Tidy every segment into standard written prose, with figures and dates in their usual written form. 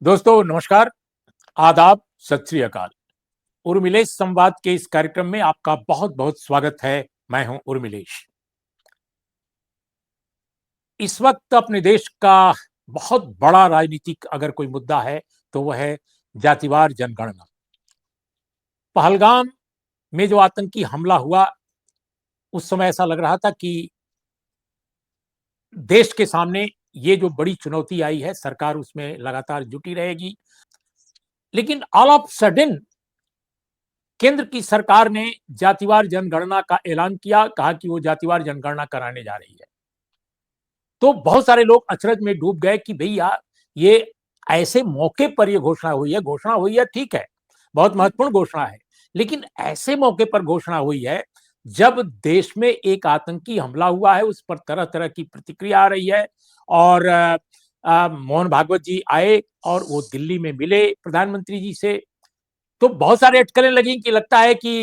दोस्तों नमस्कार, आदाब, सत श्री अकाल। उर्मिलेश संवाद के इस कार्यक्रम में आपका बहुत-बहुत स्वागत है। मैं हूं उर्मिलेश। इस वक्त अपने देश का बहुत बड़ा राजनीतिक अगर कोई मुद्दा है, तो वह है जातिवार जनगणना। पहलगाम में जो आतंकी हमला हुआ, उस समय ऐसा लग रहा था कि देश के सामने ये जो बड़ी चुनौती आई है, सरकार उसमें लगातार जुटी रहेगी। लेकिन ऑल ऑफ सडन केंद्र की सरकार ने जातिवार जनगणना का ऐलान किया, कहा कि वो जातिवार जनगणना कराने जा रही है। तो बहुत सारे लोग अचरज में डूब गए कि भैया ये ऐसे मौके पर ये घोषणा हुई है ठीक है, बहुत महत्वपूर्ण घोषणा है। लेकिन ऐसे मौके पर घोषणा हुई है जब देश में एक आतंकी हमला हुआ है, उस पर तरह-तरह की प्रतिक्रिया आ रही है और मोहन भागवत जी आए और वो दिल्ली में मिले प्रधानमंत्री जी से। तो बहुत सारे अटकलें लगी कि लगता है कि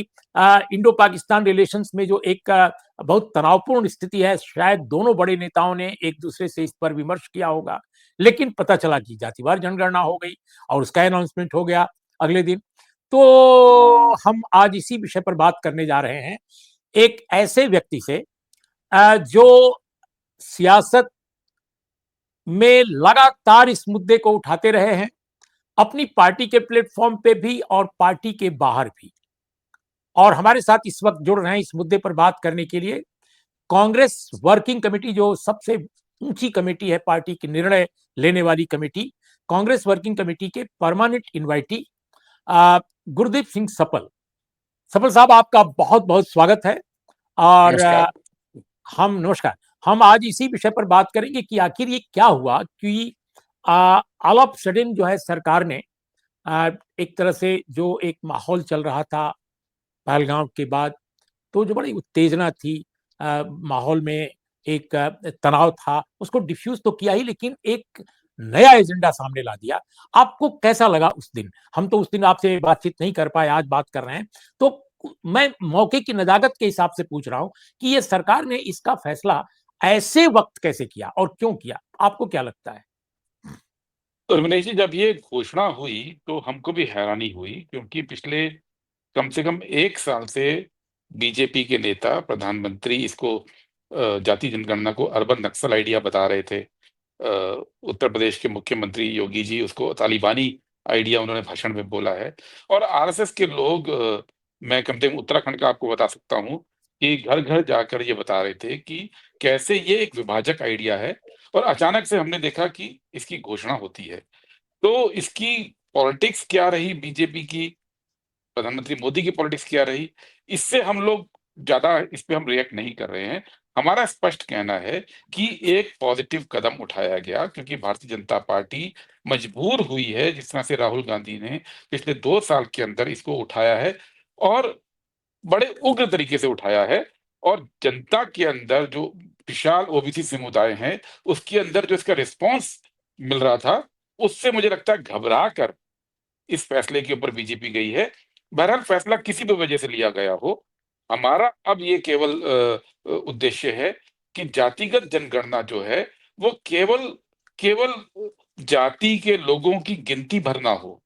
इंडो पाकिस्तान रिलेशंस में जो एक बहुत तनावपूर्ण स्थिति है, शायद दोनों बड़े नेताओं ने एक दूसरे से इस पर विमर्श किया होगा। लेकिन पता चला कि जातिवार जनगणना हो गई और उसका अनाउंसमेंट हो गया अगले दिन। तो हम आज इसी विषय पर बात करने जा रहे हैं, एक ऐसे व्यक्ति से जो सियासत में लगातार इस मुद्दे को उठाते रहे हैं, अपनी पार्टी के प्लेटफॉर्म पे भी और पार्टी के बाहर भी। और हमारे साथ इस वक्त जुड़ रहे हैं इस मुद्दे पर बात करने के लिए कांग्रेस वर्किंग कमेटी, जो सबसे ऊंची कमेटी है पार्टी की निर्णय लेने वाली कमेटी, कांग्रेस वर्किंग कमेटी के परमानेंट इनवाइटी गुरदीप सिंह सपल। सपल साहब, आपका बहुत बहुत स्वागत है। और नमस्कार। हम नमस्कार। हम आज इसी विषय पर बात करेंगे कि आखिर ये क्या हुआ कि ऑल ऑफ सडन जो है सरकार ने एक तरह से जो एक माहौल चल रहा था पहलगाम के बाद, तो जो बड़ी उत्तेजना थी, माहौल में एक तनाव था, उसको डिफ्यूज तो किया ही, लेकिन एक नया एजेंडा सामने ला दिया। आपको कैसा लगा उस दिन? हम तो उस दिन आपसे बातचीत नहीं कर पाए, आज बात कर रहे हैं। तो मैं मौके की नजाकत के हिसाब से पूछ रहा हूं कि ये सरकार ने इसका फैसला ऐसे वक्त कैसे किया और क्यों किया? आपको क्या लगता है? उर्मिलेश जी, जब ये घोषणा हुई तो हमको भी हैरानी हुई, क्योंकि पिछले कम से कम 1 साल से बीजेपी के नेता, प्रधानमंत्री इसको जाति जनगणना को अर्बन नक्सल आइडिया बता रहे थे। उत्तर प्रदेश के मुख्यमंत्री योगी जी उसको तालिबानी आइडिया उन्होंने भाषण में बोला है। और आरएसएस के लोग, मैं कम से कम उत्तराखंड का आपको बता सकता हूँ कि घर-घर जाकर ये बता रहे थे कि कैसे ये एक विभाजक आइडिया है। और अचानक से हमने देखा कि इसकी घोषणा होती है। तो इसकी पॉलिटिक्स क्या रही बीजेपी की, प्रधानमंत्री मोदी की पॉलिटिक्स क्या रही, इससे हम लोग ज़्यादा इस पे हम रिएक्ट नहीं कर रहे हैं। हमारा स्पष्ट कहना है कि एक पॉजिटिव कदम उठाया गया, क्योंकि भारतीय जनता पार्टी मजबूर हुई है, जिस तरह से राहुल गांधी ने पिछले 2 साल के अंदर इसको उठाया है और बड़े उग्र तरीके से उठाया है। और जनता के अंदर जो विशाल ओबीसी समुदाय हैं, उसके अंदर जो इसका रिस्पॉन्स मिल रहा था, उससे मुझे लगता है घबरा कर इस फैसले के ऊपर बीजेपी गई है। बहरहाल फैसला किसी भी वजह से लिया गया हो, हमारा अब ये केवल उद्देश्य है कि जातिगत जनगणना जो है, वो केवल केवल जाति के लोगों की गिनती भर ना हो।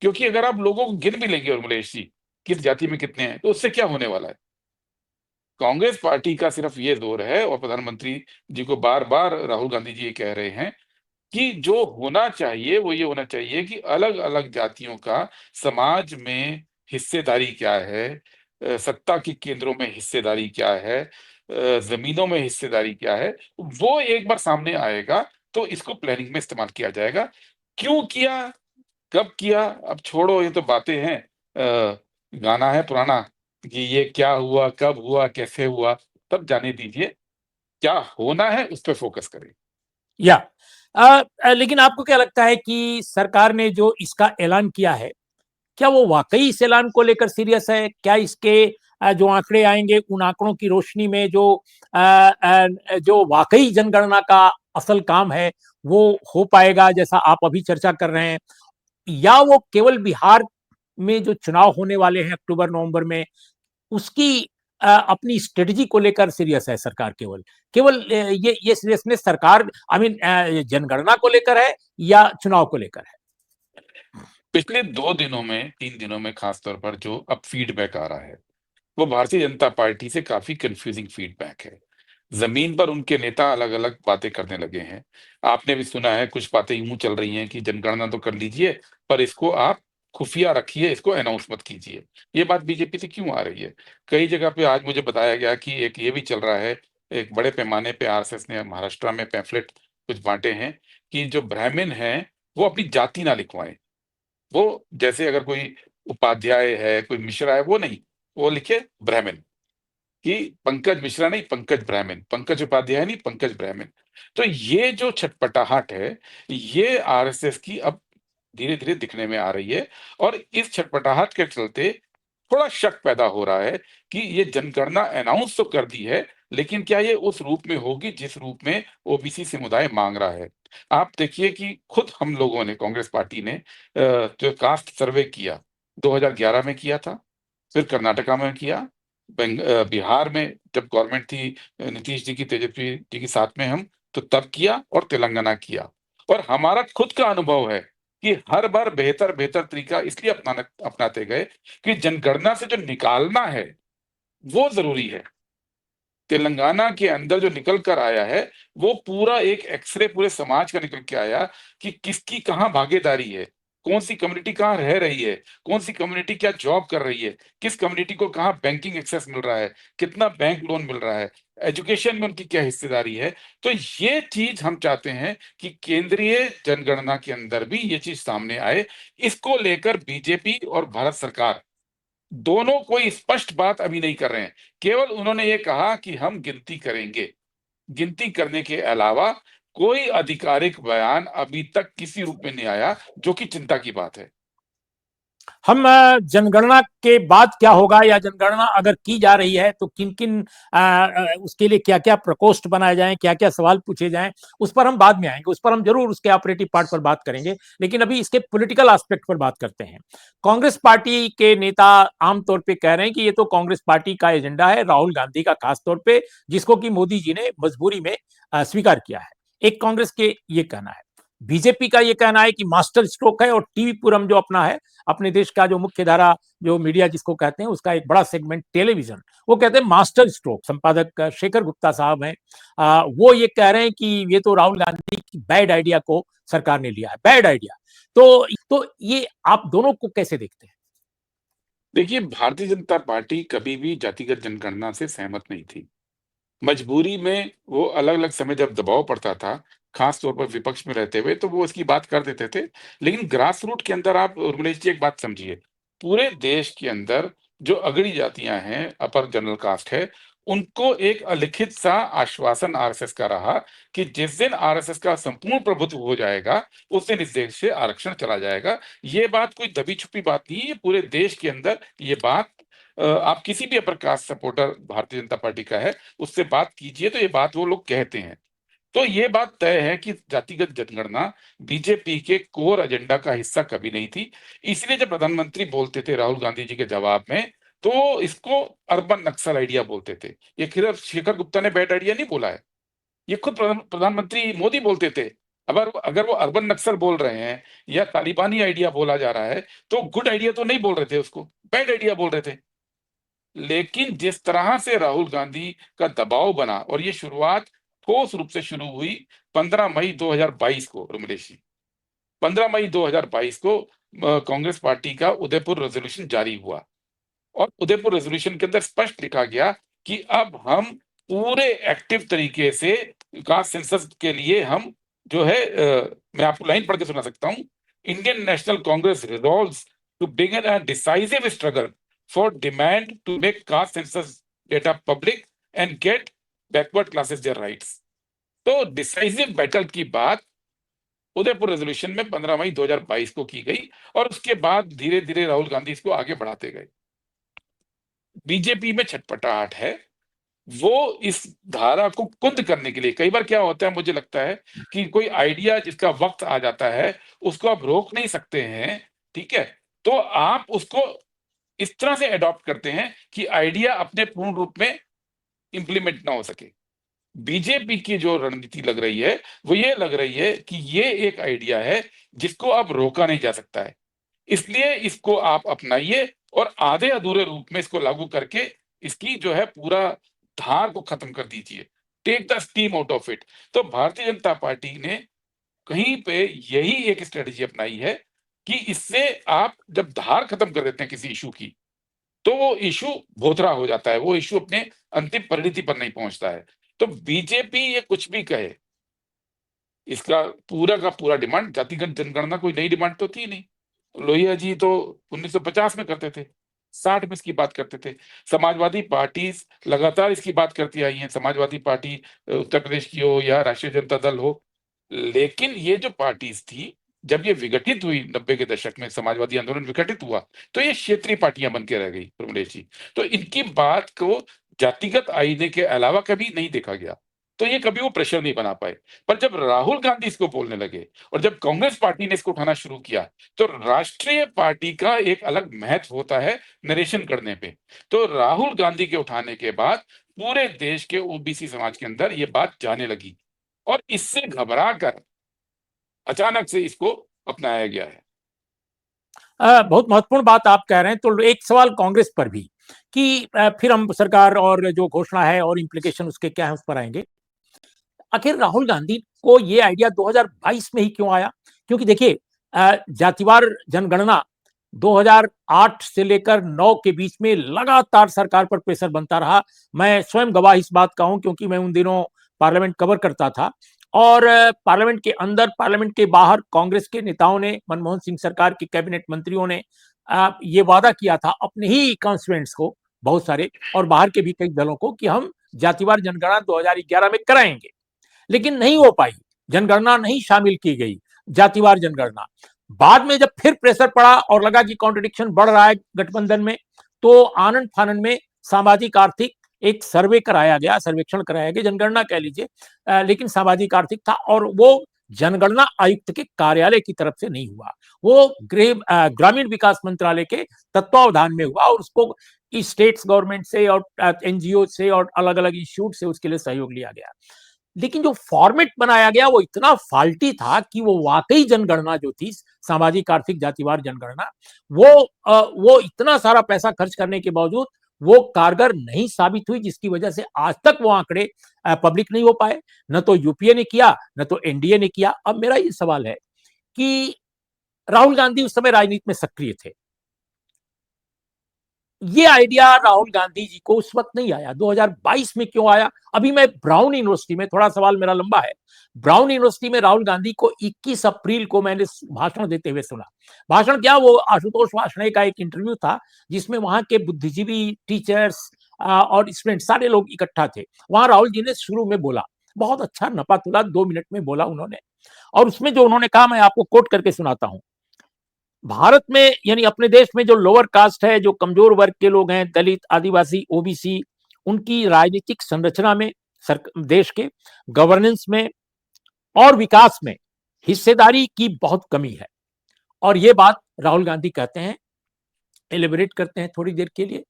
क्योंकि अगर आप लोगों को गिन भी लेंगे उर्मिलेश जी, किस जाति में कितने हैं, तो उससे क्या होने वाला है? कांग्रेस पार्टी का सिर्फ ये ज़ोर है, और प्रधानमंत्री जी को बार-बार राहुल गांधी जी ये कह रहे हैं कि जो होना चाहिए वो ये होना चाहिए कि अलग-अलग जातियों का समाज में हिस्सेदारी क्या है, सत्ता के केंद्रों में हिस्सेदारी क्या है, ज़मीनों में हिस्सेदारी क्या है, वो एक बार सामने आएगा तो इसको प्लानिंग में इस्तेमाल किया जाएगा। क्यों किया, कब किया, अब छोड़ो, ये तो बातें हैं। गाना है पुराना कि ये क्या हुआ, कब हुआ, कैसे हुआ, तब जाने दीजिए। क्या होना है उस पे फोकस करें। या लेकिन आपको क्या लगता है कि सरकार ने जो इसका ऐलान किया है, क्या वो वाक़ई इस ऐलान को लेकर सीरियस है? क्या इसके जो आंकड़े आएँगे, उन आंकड़ों की रोशनी में जो वाक़ई जनगणना का असल काम है, वो हो पाएगा जैसा आप अभी चर्चा कर रहे हैं? या वो केवल बिहार में जो चुनाव होने वाले हैं अक्टूबर-नवंबर में, उसकी अपनी स्ट्रेटजी को लेकर सीरियस है सरकार? केवल केवल ये सीरियसनेस सरकार, आई मीन, जनगणना को लेकर है या चुनाव को लेकर है? पिछले 2 दिनों में, 3 दिनों में खास तौर पर जो अब फीडबैक आ रहा है, वो भारतीय जनता पार्टी से काफ़ी कन्फ्यूज़िंग फीडबैक है। ज़मीन पर उनके नेता अलग-अलग बातें करने लगे हैं। आपने भी सुना है कुछ बातें यूँ चल रही हैं कि जनगणना तो कर लीजिए, पर इसको आप खुफ़िया रखिए, इसको अनाउंस मत कीजिए। ये बात बीजेपी से क्यों आ रही है? कई जगह पे आज मुझे बताया गया कि एक ये भी चल रहा है, एक बड़े पैमाने पे आरएसएस ने महाराष्ट्र में पैम्फलेट कुछ बाँटे हैं कि जो ब्राह्मण हैं, वो अपनी जाति ना लिखवाएँ। वो जैसे अगर कोई उपाध्याय है, कोई मिश्रा है, वो नहीं, वो लिखे ब्राह्मण, कि पंकज मिश्रा नहीं, पंकज ब्राह्मण, पंकज उपाध्याय नहीं, पंकज ब्राह्मण। तो ये जो छटपटाहट है, ये आरएसएस की अब धीरे-धीरे दिखने में आ रही है और इस छटपटाहट के चलते थोड़ा शक पैदा हो रहा है कि ये जनगणना अनाउंस तो कर दी है, लेकिन क्या ये उस रूप में होगी जिस रूप में ओबीसी समुदाय माँग रहा है। आप देखिए कि खुद हम लोगों ने, कांग्रेस पार्टी ने जो कास्ट सर्वे किया, 2011 में किया था, फिर कर्नाटका में किया, बिहार में जब गवर्नमेंट थी नीतीश जी की, तेजस्वी जी के साथ में हम, तो तब किया और तेलंगाना किया। और हमारा खुद का अनुभव है कि हर बार बेहतर-बेहतर तरीका इसलिए अपनाते गए कि जनगणना से जो निकालना है, वो ज़रूरी है। तेलंगाना के अंदर जो निकल कर आया है, वो पूरा एक एक्स-रे पूरे समाज का निकल के आया कि किसकी कहाँ भागीदारी है, कौन-सी कम्युनिटी कहाँ रह रही है, कौन-सी कम्युनिटी क्या जॉब कर रही है, किस कम्युनिटी को कहाँ बैंकिंग एक्सेस मिल रहा है, कितना बैंक लोन मिल रहा है, एजुकेशन में उनकी क्या हिस्सेदारी है। तो ये चीज़ हम चाहते हैं कि केंद्रीय जनगणना के अंदर भी ये चीज़ सामने आए। इसको लेकर बीजेपी और भारत सरकार दोनों कोई स्पष्ट बात अभी नहीं कर रहे हैं। केवल उन्होंने ये कहा कि हम गिनती करेंगे। गिनती करने के अलावा कोई आधिकारिक बयान अभी तक किसी रूप में नहीं आया, जो कि चिंता की बात है। हम जनगणना के बाद क्या होगा, या जनगणना अगर की जा रही है तो किन-किन उसके लिए क्या-क्या प्रकोष्ठ बनाए जाएँ, क्या-क्या सवाल पूछे जाएँ, उस पर हम बाद में आएँगे। उस पर हम ज़रूर उसके ऑपरेटिव पार्ट पर बात करेंगे। लेकिन अभी इसके पॉलिटिकल एस्पेक्ट पर बात करते हैं। कांग्रेस पार्टी के नेता आम तौर पे कह रहे हैं कि ये तो कांग्रेस पार्टी का एजेंडा है, राहुल गांधी का खास तौर पे, जिसको कि मोदी जी ने मजबूरी में स्वीकार किया है। एक कांग्रेस के ये कहना है। बीजेपी का ये कहना है कि मास्टर स्ट्रोक है, और टीवी पुरम जो अपना है, अपने देश का जो मुख्य धारा जो मीडिया जिसको कहते हैं, उसका एक बड़ा सेगमेंट टेलीविजन, वो कहते हैं मास्टर स्ट्रोक। संपादक शेखर गुप्ता साहब हैं, वो ये कह रहे हैं कि ये तो राहुल गांधी की बैड आइडिया को सरकार ने लिया है, बैड आइडिया। तो ये आप दोनों को कैसे देखते हैं? देखिए, भारतीय जनता पार्टी कभी भी जातिगत जनगणना से सहमत नहीं थी। मजबूरी में वो अलग-अलग समय जब दबाव पड़ता था, खास तौर पर विपक्ष में रहते हुए, तो वो इसकी बात कर देते थे। लेकिन ग्रास रूट के अंदर आप उर्मिलेश जी एक बात समझिए, पूरे देश के अंदर जो अगड़ी जातियाँ हैं, अपर जनरल कास्ट है, उनको एक अलिखित सा आश्वासन आरएसएस का रहा कि जिस दिन आरएसएस का संपूर्ण प्रभुत्व हो जाएगा, उस दिन इस देश से आरक्षण चला जाएगा। ये बात कोई दबी-छुपी बात नहीं है, ये पूरे देश के अंदर ये बात आप किसी भी upper caste supporter Bharatiya Janata party का है, उससे बात कीजिए तो ये बात वो लोग कहते हैं। तो ये बात तय है कि जातिगत जनगणना बीजेपी के कोर एजेंडा का हिस्सा कभी नहीं थी। इसलिए जब प्रधानमंत्री बोलते थे राहुल गांधी जी के जवाब में, तो इसको अर्बन नक्सल आइडिया बोलते थे। ये सिर्फ शेखर गुप्ता ने बैड आइडिया नहीं बोला है, ये खुद प्रधानमंत्री मोदी बोलते थे। अगर अगर वो अर्बन नक्सल बोल रहे हैं या तालिबानी आइडिया बोला जा रहा है, तो गुड आइडिया तो नहीं बोल रहे थे उसको, बैड आइडिया बोल रहे थे। लेकिन जिस तरह से राहुल गांधी का दबाव बना और ये शुरुआत ठोस रूप से शुरू हुई 15 मई 2022 को, उर्मिलेश जी, 15 मई 2022 को कांग्रेस पार्टी का उदयपुर रेजोल्यूशन जारी हुआ और उदयपुर रेजोल्यूशन के अंदर स्पष्ट लिखा गया कि अब हम पूरे एक्टिव तरीके से कास्ट सेंसस के लिए हम जो है मैं आपको लाइन पढ़ के सुना सकता हूं। Indian National Congress resolves to begin a decisive struggle for demand to make caste census data public and get backward classes their rights. तो डिसाइसिव बैटल की बात उदयपुर रेजोल्यूशन में 15 मई 2022 को की गई और उसके बाद धीरे धीरे राहुल गांधी इसको आगे बढ़ाते गए। बीजेपी में छटपटाहट है, वो इस धारा को कुंद करने के लिए, कई बार क्या होता है मुझे लगता है कि कोई आइडिया जिसका वक्त आ जाता है उसको आप रोक नहीं सकते हैं, ठीक है, तो आप उसको इस तरह से अडॉप्ट करते हैं कि आइडिया अपने पूर्ण रूप में इंप्लीमेंट ना हो सके। बीजेपी की जो रणनीति लग रही है, वो ये लग रही है कि ये एक आइडिया है जिसको अब रोका नहीं जा सकता है। इसलिए इसको आप अपनाइए और आधे अधूरे रूप में इसको लागू करके इसकी जो है पूरा धार को खत्म कर दीजिए। Take the steam out of it. तो भारतीय जनता पार्टी ने कहीं पे यही एक स्ट्रेटजी अपनाई है कि इससे आप जब धार खत्म कर देते हैं किसी इश्यू की, तो वो इश्यू भोथरा हो जाता है, वो इश्यू अपने अंतिम परिणति पर नहीं पहुंचता है। तो बीजेपी ये कुछ भी कहे, इसका पूरा का पूरा डिमांड जातिगत जनगणना कोई नई डिमांड तो थी नहीं। लोहिया जी तो 1950 में करते थे, 60 में इसकी बात करते थे। समाजवादी पार्टी लगातार इसकी बात करती आई हैं, समाजवादी पार्टी उत्तर प्रदेश की हो या राष्ट्रीय जनता दल हो। लेकिन ये जो पार्टीज थी, जब ये विघटित हुई 90 के दशक में, समाजवादी आंदोलन विघटित हुआ, तो ये क्षेत्रीय पार्टियां बन के रह गई प्रमलेश जी। तो इनकी बात को जातिगत आईने के अलावा कभी नहीं देखा गया, तो ये कभी वो प्रेशर नहीं बना पाए। पर जब राहुल गांधी इसको बोलने लगे और जब कांग्रेस पार्टी ने इसको उठाना शुरू किया, तो राष्ट्रीय पार्टी का एक अलग महत्व होता है नरेशन करने पे। तो राहुल गांधी के उठाने के बाद पूरे देश के ओबीसी समाज के अंदर ये बात जाने लगी और इससे घबरा कर अचानक से इसको अपनाया गया है। बहुत महत्वपूर्ण बात आप कह रहे हैं। तो एक सवाल कांग्रेस पर भी कि फिर हम सरकार और जो घोषणा है और इम्प्लीकेशन उसके क्या है उस पर आएंगे। आखिर राहुल गांधी को ये आइडिया 2022 में ही क्यों आया? क्योंकि देखिए जातिवार जनगणना 2008 से लेकर 9 के बीच में लगातार सरकार पर प्रेशर बनता रहा। मैं स्वयं गवाह इस बात का हूं क्योंकि मैं उन दिनों पार्लियामेंट कवर करता था और पार्लियामेंट के अंदर, पार्लियामेंट के बाहर कांग्रेस के नेताओं ने, मनमोहन सिंह सरकार के कैबिनेट मंत्रियों ने ये वादा किया था अपने ही कॉन्स्टिट्यूएंट्स को, बहुत सारे और बाहर के भी कई दलों को, कि हम जातिवार जनगणना 2011 में कराएंगे। लेकिन नहीं हो पाई, जनगणना नहीं शामिल की गई, जातिवार जनगणना। बाद में जब फिर प्रेशर पड़ा और लगा कि कॉन्ट्रडिक्शन बढ़ रहा है गठबंधन में, तो आनंद फानन में सामाजिक आर्थिक एक सर्वे कराया गया, सर्वेक्षण कराया गया, जनगणना कह लीजिए, लेकिन सामाजिक आर्थिक था और वो जनगणना आयुक्त के कार्यालय की तरफ से नहीं हुआ, वो ग्रामीण विकास मंत्रालय के तत्वावधान में हुआ और उसको स्टेट्स गवर्नमेंट से और एनजीओ से और अलग अलग इंस्टीट्यूट से उसके लिए सहयोग लिया गया। लेकिन जो फॉर्मेट बनाया गया वो इतना फाल्टी था कि वो वाकई जनगणना जो थी, सामाजिक आर्थिक जातिवार जनगणना, वो इतना सारा पैसा खर्च करने के बावजूद वो कारगर नहीं साबित हुई, जिसकी वजह से आज तक वो आंकड़े पब्लिक नहीं हो पाए। न तो यूपीए ने किया, न तो एनडीए ने किया। अब मेरा ये सवाल है कि राहुल गांधी उस समय राजनीति में सक्रिय थे, ये आइडिया राहुल गांधी जी को उस वक्त नहीं आया, 2022 में क्यों आया? अभी मैं ब्राउन यूनिवर्सिटी में, थोड़ा सवाल मेरा लंबा है, ब्राउन यूनिवर्सिटी में राहुल गांधी को 21 अप्रैल को मैंने भाषण देते हुए सुना। भाषण क्या, वो आशुतोष वार्ष्णेय का एक इंटरव्यू था जिसमें वहां के बुद्धिजीवी, टीचर्स और स्टूडेंट सारे लोग इकट्ठा थे। वहां राहुल जी ने शुरू में बोला, बहुत अच्छा नपा तुला 2 मिनट में बोला उन्होंने, और उसमें जो उन्होंने कहा मैं आपको कोट करके सुनाता हूं। भारत में, यानी अपने देश में, जो लोअर कास्ट है, जो कमजोर वर्ग के लोग हैं, दलित, आदिवासी, ओबीसी, उनकी राजनीतिक संरचना में, देश के गवर्नेंस में और विकास में हिस्सेदारी की बहुत कमी है। और ये बात राहुल गांधी कहते हैं, एलिबरेट करते हैं थोड़ी देर के लिए।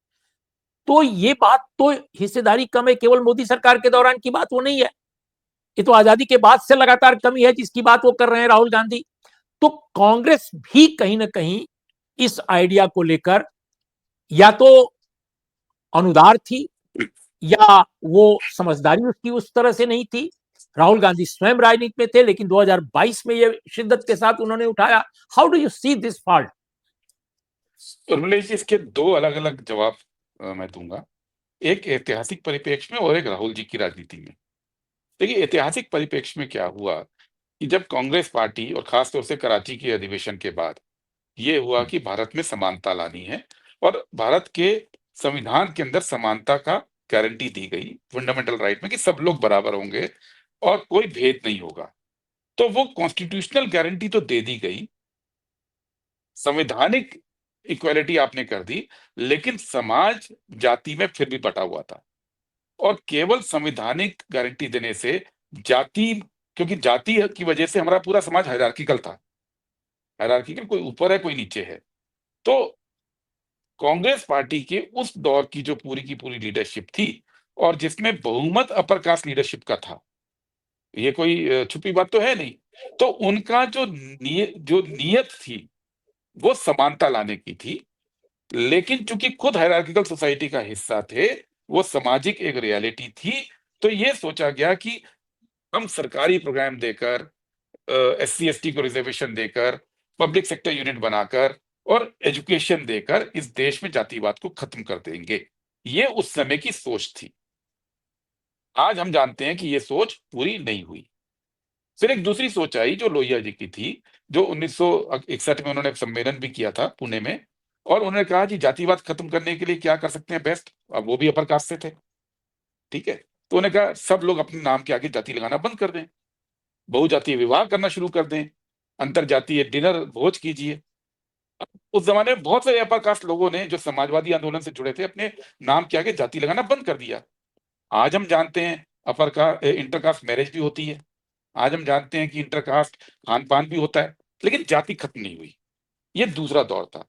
तो ये बात तो हिस्सेदारी कम है केवल मोदी सरकार के दौरान की बात वो नहीं है, ये तो आजादी के बाद से लगातार कमी है जिसकी बात वो कर रहे हैं राहुल गांधी। तो कांग्रेस भी कहीं ना कहीं इस आइडिया को लेकर या तो अनुदार थी या वो समझदारी उसकी उस तरह से नहीं थी। राहुल गांधी स्वयं राजनीति में थे, लेकिन 2022 में ये शिद्दत के साथ उन्होंने उठाया। How do you see this fault? Urmila ji, इसके दो अलग अलग जवाब मैं दूंगा, एक ऐतिहासिक परिप्रेक्ष्य में और एक राहुल जी की राजनीति में। देखिए, ऐतिहासिक परिप्रेक्ष्य में क्या हुआ कि जब कांग्रेस पार्टी और खासतौर से कराची के अधिवेशन के बाद ये हुआ कि भारत में समानता लानी है और भारत के संविधान के अंदर समानता का गारंटी दी गई, फंडामेंटल राइट में, कि सब लोग बराबर होंगे और कोई भेद नहीं होगा। तो वो कॉन्स्टिट्यूशनल गारंटी तो दे दी गई, संवैधानिक इक्वालिटी आपने कर दी, लेकिन समाज जाति में फिर भी बटा हुआ था। और केवल संवैधानिक गारंटी देने से जाति, क्योंकि जाति की वजह से हमारा पूरा समाज हायरार्किकल था, हायरार्किकल, कोई ऊपर है कोई नीचे है। तो कांग्रेस पार्टी के उस दौर की जो पूरी की पूरी लीडरशिप थी और जिसमें बहुमत अपर कास्ट लीडरशिप का था, ये कोई छुपी बात तो है नहीं। तो उनका जो नियत थी वो समानता लाने की थी, लेकिन चूंकि खुद हायरार्किकल सोसाइटी का हिस्सा थे, वो सामाजिक एक रियलिटी थी, तो ये सोचा गया कि हम सरकारी प्रोग्राम देकर, एससी एसटी को रिजर्वेशन देकर, पब्लिक सेक्टर यूनिट बनाकर और एजुकेशन देकर इस देश में जातिवाद को खत्म कर देंगे। ये उस समय की सोच थी। आज हम जानते हैं कि ये सोच पूरी नहीं हुई। फिर एक दूसरी सोच आई जो लोहिया जी की थी, जो 1961 में उन्होंने सम्मेलन भी किया था पुणे में, और उन्होंने कहा कि जातिवाद खत्म करने के लिए क्या कर सकते हैं बेस्ट। अब वो भी अपर कास्ट से थे, ठीक है। तो उन्होंने कहा सब लोग अपने नाम के आगे जाति लगाना बंद कर दें, बहुजातीय विवाह करना शुरू कर दें, अंतर जातीय डिनर भोज कीजिए। उस जमाने में बहुत सारे अपर कास्ट लोगों ने जो समाजवादी आंदोलन से जुड़े थे अपने नाम के आगे जाति लगाना बंद कर दिया। आज हम जानते हैं अपर का इंटरकास्ट मैरिज भी होती है। आज हम जानते हैं कि इंटरकास्ट खान पान भी होता है, लेकिन जाति खत्म नहीं हुई। ये दूसरा दौर था।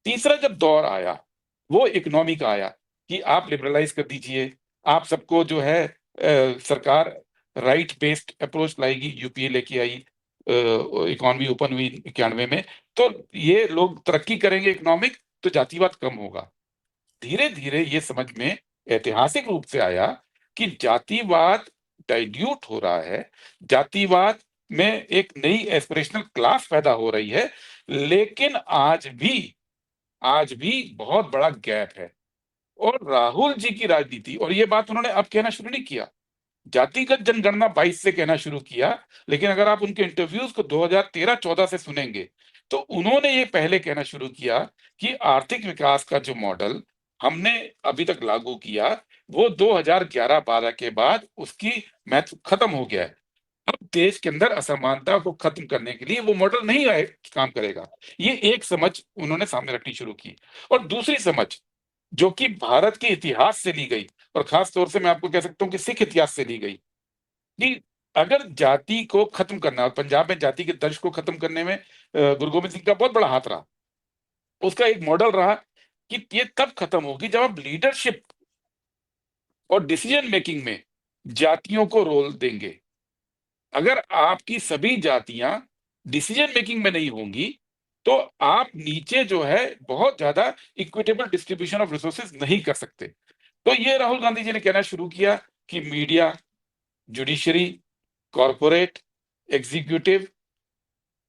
तीसरा जब दौर आया वो इकोनॉमी का आया कि आप लिबरलाइज कर दीजिए, आप सबको जो है सरकार राइट बेस्ड अप्रोच लाएगी। यूपीए लेके आई, इकोनॉमी ओपन हुई 91 में, तो ये लोग तरक्की करेंगे इकोनॉमिक, तो जातिवाद कम होगा। धीरे धीरे ये समझ में ऐतिहासिक रूप से आया कि जातिवाद डाइल्यूट हो रहा है, जातिवाद में एक नई एस्पिरेशनल क्लास पैदा हो रही है, लेकिन आज भी बहुत बड़ा गैप है। और राहुल जी की राजनीति, और ये बात उन्होंने अब कहना शुरू नहीं किया, जातिगत जनगणना 22 से कहना शुरू किया, लेकिन अगर आप उनके इंटरव्यूज को 2013-14 से सुनेंगे तो उन्होंने ये पहले कहना शुरू किया कि आर्थिक विकास का जो मॉडल हमने अभी तक लागू किया वो 2011-12 के बाद उसकी महत्व खत्म हो गया है। अब देश के अंदर असमानता को खत्म करने के लिए वो मॉडल नहीं काम करेगा। ये एक समझ उन्होंने सामने रखनी शुरू की। और दूसरी समझ जो कि भारत के इतिहास से ली गई, और खास तौर से मैं आपको कह सकता हूं कि सिख इतिहास से ली गई, कि अगर जाति को खत्म करना, और पंजाब में जाति के दर्श को खत्म करने में गुरु गोबिंद सिंह का बहुत बड़ा हाथ रहा। उसका एक मॉडल रहा कि ये तब खत्म होगी जब आप लीडरशिप और डिसीजन मेकिंग में जातियों को रोल देंगे। अगर आपकी सभी जातियां डिसीजन मेकिंग में नहीं होंगी तो आप नीचे जो है बहुत ज्यादा इक्विटेबल डिस्ट्रीब्यूशन ऑफ रिसोर्सेज नहीं कर सकते। तो ये राहुल गांधी जी ने कहना शुरू किया कि मीडिया, जुडिशरी, कॉरपोरेट, एग्जीक्यूटिव,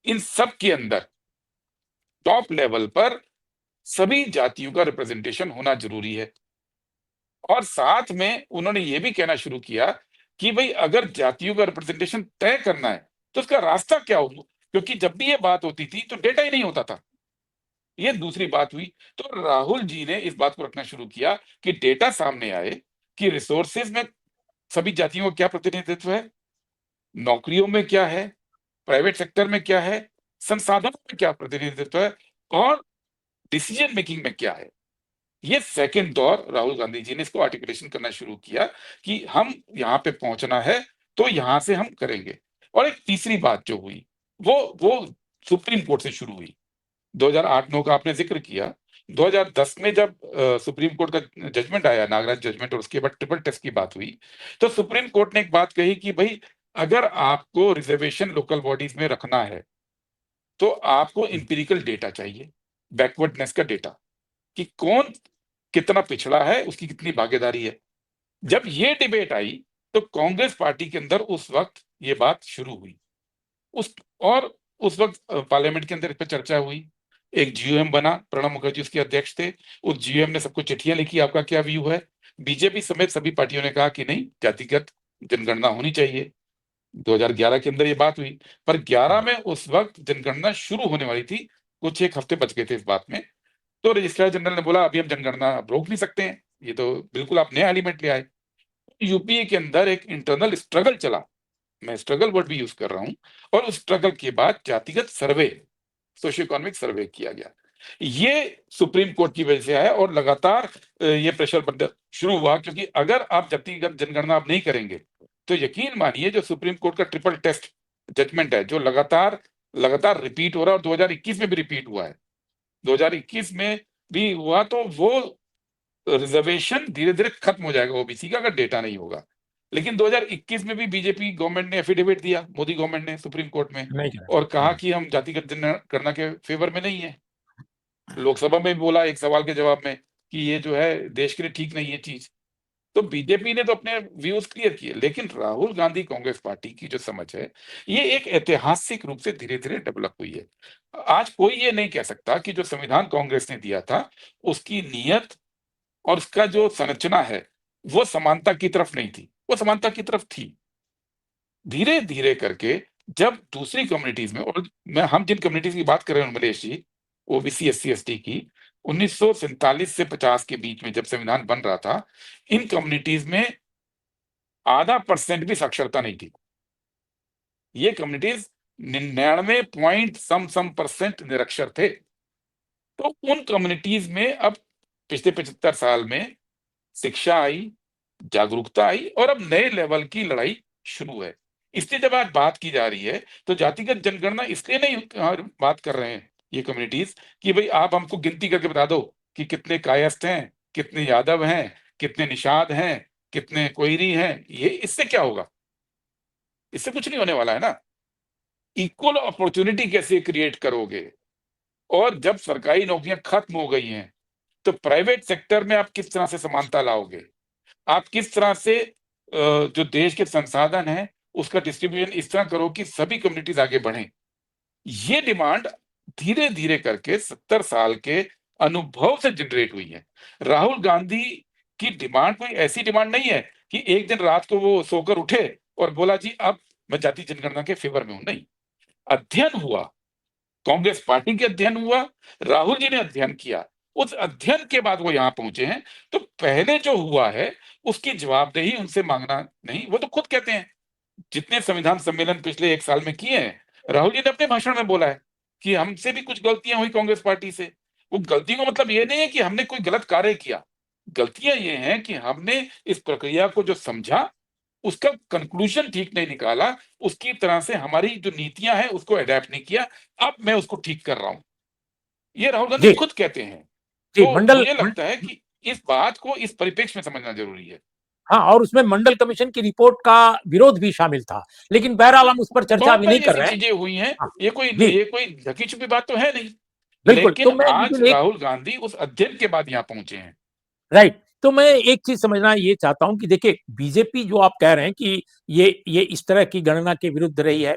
इन सब के अंदर टॉप लेवल पर सभी जातियों का रिप्रेजेंटेशन होना जरूरी है। और साथ में उन्होंने ये भी कहना शुरू किया कि भाई अगर जातियों का रिप्रेजेंटेशन तय करना है तो उसका रास्ता क्या हो, क्योंकि जब भी ये बात होती थी तो डेटा ही नहीं होता था। ये दूसरी बात हुई। तो राहुल जी ने इस बात को रखना शुरू किया कि डेटा सामने आए कि रिसोर्सेज में सभी जातियों का क्या प्रतिनिधित्व है, नौकरियों में क्या है, प्राइवेट सेक्टर में क्या है, संसाधनों में क्या प्रतिनिधित्व है, और डिसीजन मेकिंग में क्या है। ये सेकंड दौर राहुल गांधी जी ने इसको आर्टिकुलेशन करना शुरू किया कि हम यहाँ पे पहुंचना है तो यहां से हम करेंगे। और एक तीसरी बात जो हुई वो सुप्रीम कोर्ट से शुरू हुई। 2008-9 का आपने जिक्र किया। 2010 में जब सुप्रीम कोर्ट का जजमेंट आया, नागराज जजमेंट, और उसके बाद ट्रिपल टेस्ट की बात हुई, तो सुप्रीम कोर्ट ने एक बात कही कि भाई अगर आपको रिजर्वेशन लोकल बॉडीज में रखना है तो आपको इंपिरिकल डेटा चाहिए, बैकवर्डनेस का डेटा, कि कौन कितना पिछड़ा है, उसकी कितनी भागीदारी है। जब ये डिबेट आई तो कांग्रेस पार्टी के अंदर उस वक्त ये बात शुरू हुई। उस और उस वक्त पार्लियामेंट के अंदर इस पर चर्चा हुई। एक जीओएम बना, प्रणब मुखर्जी उसके अध्यक्ष थे। उस जीओएम ने सबको चिट्ठियां लिखी, आपका क्या व्यू है। बीजेपी समेत सभी पार्टियों ने कहा कि नहीं, जातिगत जनगणना होनी चाहिए। 2011 के अंदर ये बात हुई, पर 11 में उस वक्त जनगणना शुरू होने वाली थी, कुछ एक हफ्ते बच गए थे इस बात में। तो रजिस्ट्रार जनरल ने बोला अभी हम जनगणना अब रोक नहीं सकते हैं, ये तो बिल्कुल आप नया एलिमेंट ले आए। यूपीए के अंदर एक इंटरनल स्ट्रगल चला, मैं स्ट्रगल वर्ड भी यूज कर रहा हूं, और उस स्ट्रगल के बाद जातिगत सर्वे, सोशियो इकोनॉमिक सर्वे किया गया। ये सुप्रीम कोर्ट की वजह से आया, और लगातार ये प्रेशर बनना शुरू हुआ, क्योंकि अगर आप जातिगत जनगणना आप नहीं करेंगे तो यकीन मानिए जो सुप्रीम कोर्ट का ट्रिपल टेस्ट जजमेंट है, जो लगातार लगातार रिपीट हो रहा है, और 2021 में भी रिपीट हुआ है। 2021 में भी हुआ तो वो रिजर्वेशन धीरे धीरे खत्म हो जाएगा ओबीसी का, अगर डेटा नहीं होगा। लेकिन 2021 में भी बीजेपी गवर्नमेंट ने एफिडेविट दिया, मोदी गवर्नमेंट ने सुप्रीम कोर्ट में, नहीं करा। और कहा कि हम जातिगत जनगणना के फेवर में नहीं है। लोकसभा में भी बोला एक सवाल के जवाब में कि ये जो है देश के लिए ठीक नहीं है चीज। तो बीजेपी ने तो अपने व्यूज क्लियर किए, लेकिन राहुल गांधी कांग्रेस पार्टी की जो समझ है, ये एक ऐतिहासिक रूप से धीरे धीरे डेवलप हुई है। आज कोई ये नहीं कह सकता कि जो संविधान कांग्रेस ने दिया था, उसकी नीयत और उसका जो संरचना है, वो समानता की तरफ नहीं थी, वो समानता की तरफ थी। धीरे धीरे करके जब दूसरी कम्युनिटीज में, और मैं हम जिन कम्युनिटीज की बात कर रहे हैं उन्मेष जी, ओबीसी एससी एसटी की, 1947 से 50 के बीच में जब संविधान बन रहा था, इन कम्युनिटीज में आधा % भी साक्षरता नहीं थी। ये कम्युनिटीज 99 पॉइंट सम % निरक्षर थे। तो उन कम्युनिटीज में अब पिछले 75 साल में शिक्षा आई, जागरूकता आई, और अब नए लेवल की लड़ाई शुरू है। इसलिए जब आज बात की जा रही है, तो जातिगत जनगणना इसलिए नहीं बात कर रहे हैं ये कम्युनिटीज कि भाई आप हमको गिनती करके बता दो कि कितने कायस्थ हैं, कितने यादव हैं, कितने निषाद हैं, कितने कोयरी हैं। ये इससे क्या होगा? इससे कुछ नहीं होने वाला है ना। इक्वल अपॉर्चुनिटी कैसे क्रिएट करोगे? और जब सरकारी नौकरियां खत्म हो गई हैं, तो प्राइवेट सेक्टर में आप किस तरह से समानता लाओगे? आप किस तरह से जो देश के संसाधन हैं उसका डिस्ट्रीब्यूशन इस तरह करो कि सभी कम्युनिटीज आगे बढ़ें। ये डिमांड धीरे धीरे करके 70 साल के अनुभव से जनरेट हुई है। राहुल गांधी की डिमांड कोई ऐसी डिमांड नहीं है कि एक दिन रात को वो सोकर उठे और बोला जी अब मैं जाति जनगणना के फेवर में हूं। नहीं, अध्ययन हुआ, कांग्रेस पार्टी के अध्ययन हुआ, राहुल जी ने अध्ययन किया, उस अध्ययन के बाद वो यहाँ पहुंचे हैं। तो पहले जो हुआ है उसकी जवाबदेही उनसे मांगना नहीं। वो तो खुद कहते हैं, जितने संविधान सम्मेलन पिछले 1 साल में किए हैं, राहुल जी ने अपने भाषण में बोला है कि हमसे भी कुछ गलतियां हुई कांग्रेस पार्टी से। वो गलतियों का मतलब ये नहीं है कि हमने कोई गलत कार्य किया। गलतियां ये हैं कि हमने इस प्रक्रिया को जो समझा, उसका कंक्लूजन ठीक नहीं निकाला, उसकी तरह से हमारी जो नीतियां हैं उसको अडेप्ट नहीं किया। अब मैं उसको ठीक कर रहा हूं, ये राहुल गांधी जी खुद कहते हैं। जी तो मुझे लगता है कि इस बात को इस परिप्रेक्ष्य में समझना जरूरी है। हाँ, और उसमें मंडल कमीशन की रिपोर्ट का विरोध भी शामिल था, लेकिन बहरहाल हम उस पर चर्चा बहुत अभी नहीं सारी कर ऐसी रहे हैं। चीजें हुई हैं, हाँ, ये जी कोई ढकी छुपी बात तो है नहीं। बिल्कुल। लेकिन तो मैं आज लेकिन एक राहुल गांधी उस अध्ययन के बाद यहाँ पहुंचे हैं। राइट, तो मैं एक चीज समझना ये चाहता हूं कि देखिए, बीजेपी जो आप कह रहे हैं कि ये इस तरह की गणना के विरुद्ध रही है,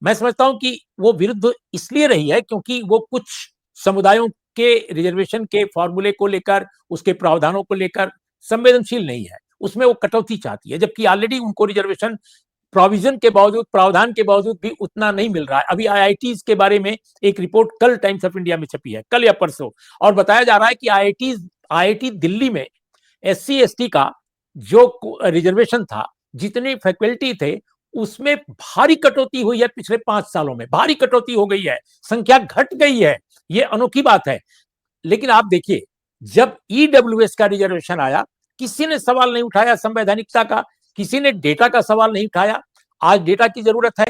मैं समझता हूं कि वो विरुद्ध इसलिए रही है क्योंकि वो कुछ समुदायों के रिजर्वेशन के फॉर्मूले को लेकर, उसके प्रावधानों को लेकर संवेदनशील नहीं है। उसमें वो कटौती चाहती है, जबकि ऑलरेडी उनको रिजर्वेशन प्रोविजन के बावजूद, प्रावधान के बावजूद भी उतना नहीं मिल रहा है। अभी आईआईटीज के बारे में एक रिपोर्ट कल टाइम्स ऑफ इंडिया में छपी है, कल या परसों, और बताया जा रहा है कि आईआईटी दिल्ली में एससी एसटी का जो रिजर्वेशन था, जितने फैकल्टी थे, उसमें भारी कटौती हुई है। पिछले 5 सालों में भारी कटौती हो गई है, संख्या घट गई है। ये अनोखी बात है। लेकिन आप देखिए, जब ईडब्ल्यूएस का रिजर्वेशन आया, किसी ने सवाल नहीं उठाया संवैधानिकता का, किसी ने डेटा का सवाल नहीं उठाया। आज डेटा की जरूरत है,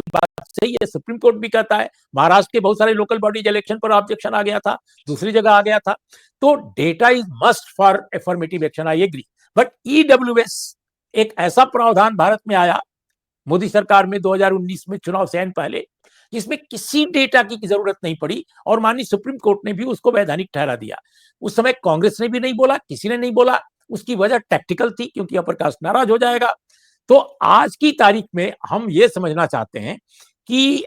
बात सही है, सुप्रीम कोर्ट भी कहता है। महाराष्ट्र के बहुत सारे लोकल बॉडीज इलेक्शन पर ऑब्जेक्शन आ गया था, दूसरी जगह आ गया था। तो data is must for affirmative action, I agree. But EWS एक ऐसा प्रावधान भारत में आया मोदी सरकार में 2019 में चुनाव से पहले, जिसमें किसी डेटा की जरूरत नहीं पड़ी, और माननीय सुप्रीम कोर्ट ने भी उसको वैधानिक ठहरा दिया। उस समय कांग्रेस ने भी नहीं बोला, किसी ने नहीं बोला। उसकी वजह टैक्टिकल थी, क्योंकि अपर कास्ट नाराज हो जाएगा। तो आज की तारीख में हम ये समझना चाहते हैं कि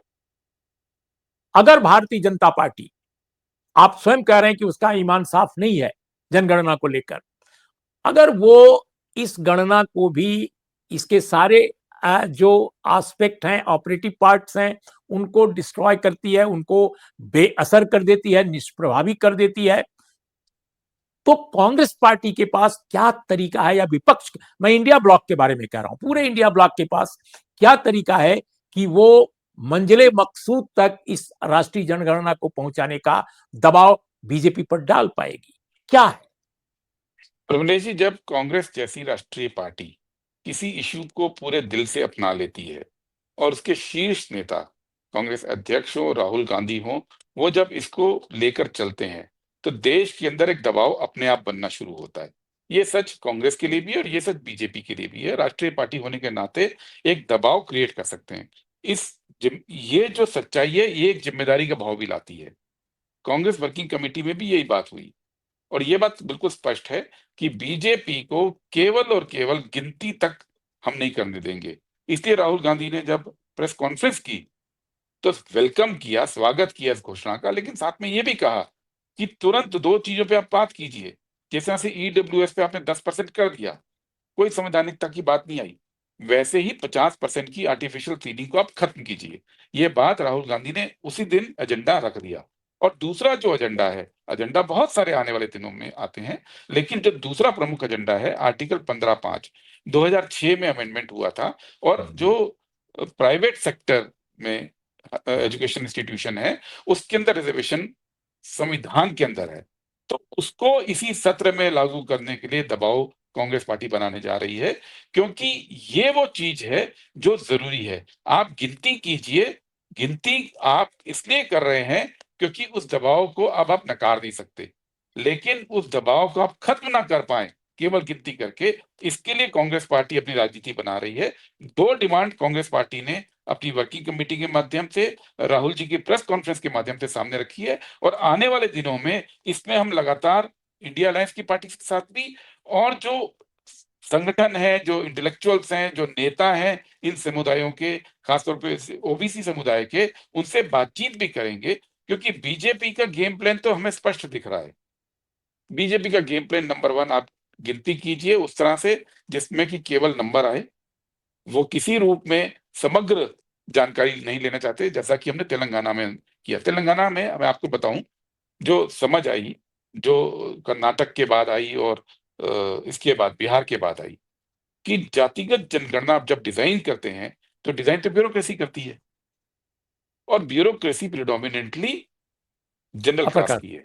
अगर भारतीय जनता पार्टी, आप स्वयं कह रहे हैं कि उसका ईमान साफ नहीं है जनगणना को लेकर, अगर वो इस गणना को भी, इसके सारे जो एस्पेक्ट हैं, ऑपरेटिव पार्ट्स हैं, उनको डिस्ट्रॉय करती है, उनको बेअसर कर देती है, निष्प्रभावी कर देती है, तो कांग्रेस पार्टी के पास क्या तरीका है, या विपक्ष, मैं इंडिया ब्लॉक के बारे में कह रहा हूं, पूरे इंडिया ब्लॉक के पास क्या तरीका है कि वो मंजिले मकसूद तक इस राष्ट्रीय जनगणना को पहुंचाने का दबाव बीजेपी पर डाल पाएगी? क्या है? प्रमलेश जी, जब कांग्रेस जैसी राष्ट्रीय पार्टी किसी इश्यू को पूरे दिल से अपना लेती है, और उसके शीर्ष नेता कांग्रेस अध्यक्ष हो राहुल गांधी हो, वो जब इसको लेकर चलते हैं, तो देश के अंदर एक दबाव अपने आप बनना शुरू होता है। ये सच कांग्रेस के लिए भी है और ये सच बीजेपी के लिए भी है। राष्ट्रीय पार्टी होने के नाते एक दबाव क्रिएट कर सकते हैं। ये जो सच्चाई है, ये एक जिम्मेदारी का भाव भी लाती है। कांग्रेस वर्किंग कमेटी में भी यही बात हुई और ये बात बिल्कुल स्पष्ट है कि बीजेपी को केवल और केवल गिनती तक हम नहीं करने देंगे। इसलिए राहुल गांधी ने जब प्रेस कॉन्फ्रेंस की तो वेलकम किया, स्वागत किया इस घोषणा का, लेकिन साथ में ये भी कहा कि तुरंत दो चीजों पे आप बात कीजिए। जिस तरह से ईडब्ल्यूएस पे आपने 10% कर दिया, कोई संवैधानिकता की बात नहीं आई, वैसे ही 50% की आर्टिफिशियल सीडिंग को आप खत्म कीजिए। ये बात राहुल गांधी ने उसी दिन एजेंडा रख दिया। और दूसरा जो एजेंडा है, एजेंडा बहुत सारे आने वाले दिनों में आते हैं, लेकिन जो दूसरा प्रमुख एजेंडा है आर्टिकल 15(5) 2006 में अमेंडमेंट हुआ था और जो प्राइवेट सेक्टर में एजुकेशन इंस्टीट्यूशन है उसके अंदर रिजर्वेशन संविधान के अंदर है, तो उसको इसी सत्र में लागू करने के लिए दबाव कांग्रेस पार्टी बनाने जा रही है, क्योंकि ये वो चीज है जो जरूरी है। आप गिनती कीजिए, गिनती आप इसलिए कर रहे हैं क्योंकि उस दबाव को अब आप नकार नहीं सकते, लेकिन उस दबाव को आप खत्म ना कर पाए केवल गिनती करके, इसके लिए कांग्रेस पार्टी अपनी राजनीति बना रही है। दो डिमांड कांग्रेस पार्टी ने अपनी वर्किंग कमेटी के माध्यम से, राहुल जी की प्रेस कॉन्फ्रेंस के माध्यम से सामने रखी है और आने वाले दिनों में इसमें हम लगातार इंडिया अलायंस की पार्टी के साथ भी और जो संगठन है, जो इंटेलेक्चुअल्स हैं, जो नेता हैं इन समुदायों के, खासतौर पे ओबीसी समुदाय के, उनसे बातचीत भी करेंगे, क्योंकि बीजेपी का गेम प्लान तो हमें स्पष्ट दिख रहा है। बीजेपी का गेम प्लान नंबर 1, आप गिनती कीजिए उस तरह से जिसमें कि केवल नंबर आए। वो किसी रूप में समग्र जानकारी नहीं लेना चाहते, जैसा कि हमने तेलंगाना में किया। तेलंगाना में मैं आपको बताऊं, जो समझ आई, जो कर्नाटक के बाद आई और इसके बाद बिहार के बाद आई, कि जातिगत जनगणना आप जब डिजाइन करते हैं तो डिजाइन तो ब्यूरोक्रेसी करती है और bureaucracy predominantly general upper class cast. की है,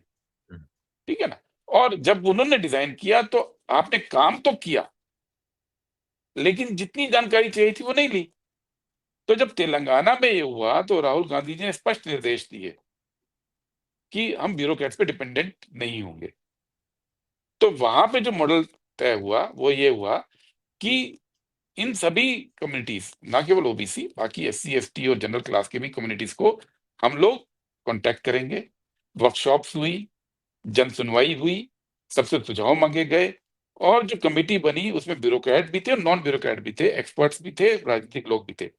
ठीक है ना। और जब उन्होंने डिजाइन किया तो आपने काम तो किया, लेकिन जितनी जानकारी चाहिए थी वो नहीं ली। तो जब तेलंगाना में ये हुआ तो राहुल गांधी जी ने स्पष्ट निर्देश दिए कि हम ब्यूरोक्रेट्स पे डिपेंडेंट नहीं होंगे। तो वहां पे जो मॉडल तय हुआ वो ये हुआ कि इन सभी कम्युनिटीज, ना केवल ओबीसी, बाकी एससी एसटी और जनरल क्लास के भी कम्युनिटीज को हम लोग कांटेक्ट करेंगे। वर्कशॉप्स हुई, जन सुनवाई हुई, सबसे सुझाव मांगे गए और जो कमेटी बनी उसमें ब्यूरोक्रेट भी थे और नॉन ब्यूरोक्रेट भी थे, एक्सपर्ट्स भी थे, राजनीतिक लोग भी थे।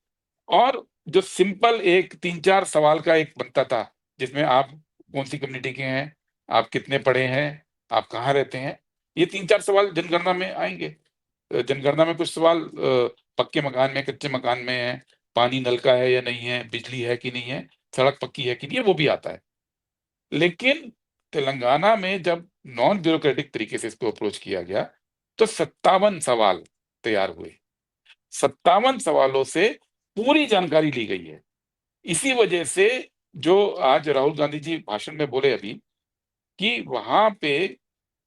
और जो सिंपल एक 3-4 सवाल का एक बनता था, जिसमें आप कौन सी कम्युनिटी के हैं, आप कितने पढ़े हैं, आप कहाँ रहते हैं, ये 3-4 सवाल जनगणना में आएंगे। जनगणना में कुछ सवाल पक्के मकान में, कच्चे मकान में है, पानी नल का है या नहीं है, बिजली है कि नहीं है, सड़क पक्की है कि नहीं है, वो भी आता है। लेकिन तेलंगाना में जब नॉन ब्यूरोक्रेटिक तरीके से इसको अप्रोच किया गया तो 57 सवाल तैयार हुए। 57 सवालों से पूरी जानकारी ली गई है। इसी वजह से जो आज राहुल गांधी जी भाषण में बोले अभी, कि वहां पे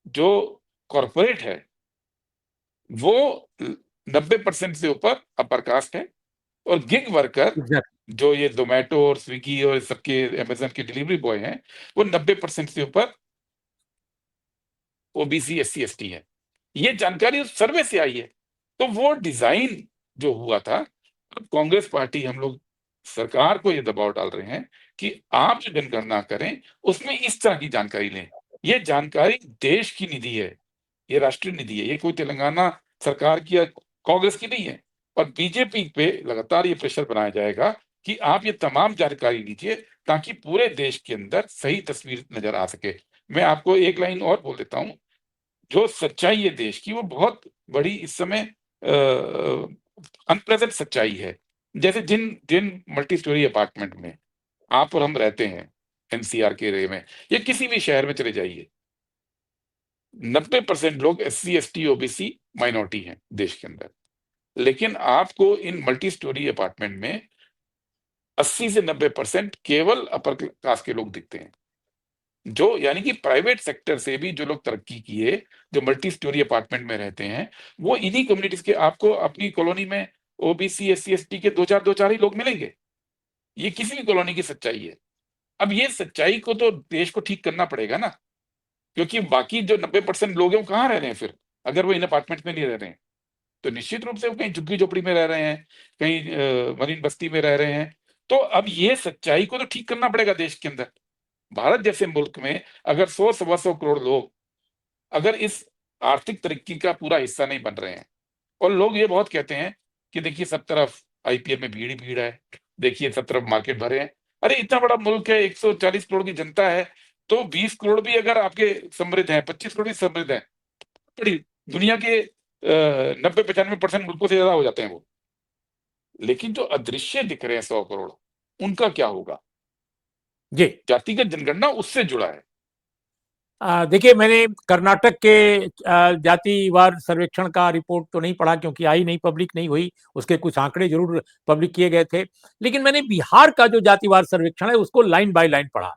जो कॉरपोरेट है वो 90% से ऊपर अपर कास्ट है और गिग वर्कर, एग्जैक्ट। जो ये जोमेटो और स्विगी और सबके, अमेजन के डिलीवरी बॉय हैं, वो 90% से ऊपर ओबीसी एससी एसटी है। ये जानकारी उस सर्वे से आई है। तो वो डिजाइन जो हुआ था, अब कांग्रेस पार्टी, हम लोग सरकार को ये दबाव डाल रहे हैं कि आप जो जनगणना करें उसमें इस तरह की जानकारी लें। ये जानकारी देश की निधि है, ये राष्ट्रीय निधि है, ये कोई तेलंगाना सरकार की या कांग्रेस की नहीं है। और बीजेपी पे लगातार ये प्रेशर बनाया जाएगा कि आप ये तमाम जानकारी लीजिए ताकि पूरे देश के अंदर सही तस्वीर नजर आ सके। मैं आपको एक लाइन और बोल देता हूं, जो सच्चाई है देश की वो बहुत बड़ी इस समय अनप्लेजेंट सच्चाई है। जैसे जिन जिन मल्टी स्टोरी अपार्टमेंट में आप और हम रहते हैं, एनसीआर के एरिया में या किसी भी शहर में चले जाइए, 90% लोग एससी एसटी ओबीसी माइनॉरिटी हैं देश के अंदर, लेकिन आपको इन मल्टी स्टोरी अपार्टमेंट में 80 से 90% केवल अपर क्लास के लोग दिखते हैं। जो यानी कि प्राइवेट सेक्टर से भी जो लोग तरक्की किए, जो मल्टी स्टोरी अपार्टमेंट में रहते हैं, वो इन्हीं कम्युनिटीज के, आपको अपनी कॉलोनी में ओबीसी एससी एसटी के दो चार ही लोग मिलेंगे। ये किसी भी कॉलोनी की सच्चाई है। अब ये सच्चाई को तो देश को ठीक करना पड़ेगा ना। क्योंकि बाकी जो 90% लोग हैं वो कहाँ रह रहे हैं फिर, अगर वो इन अपार्टमेंट में नहीं रह रहे हैं तो निश्चित रूप से वो कहीं झुग्गी झोपड़ी में रह रहे हैं, कहीं मरीन बस्ती में रह रहे हैं। तो अब ये सच्चाई को तो ठीक करना पड़ेगा देश के अंदर। भारत जैसे मुल्क में अगर 100 सवा 100 करोड़ लोग अगर इस आर्थिक तरक्की का पूरा हिस्सा नहीं बन रहे हैं, और लोग ये बहुत कहते हैं कि देखिए सब तरफ आईपीएल में भीड़ ही भीड़ है, देखिए सब तरफ मार्केट भरे हैं। अरे इतना बड़ा मुल्क है, 140 करोड़ की जनता है, तो 20 करोड़ भी अगर आपके समृद्ध हैं, 25 करोड़ भी समृद्ध हैं, बड़ी दुनिया के 90-95% मुल्कों से ज्यादा हो जाते हैं वो। लेकिन जो अदृश्य दिख रहे हैं 100 करोड़, उनका क्या होगा? जी। जातिगत जनगणना उससे जुड़ा है। देखिए, मैंने कर्नाटक के जातिवार सर्वेक्षण का रिपोर्ट तो नहीं पढ़ा, क्योंकि आई नहीं, पब्लिक नहीं हुई। उसके कुछ आंकड़े जरूर पब्लिक किए गए थे, लेकिन मैंने बिहार का जो जातिवार सर्वेक्षण है उसको लाइन बाय लाइन पढ़ा।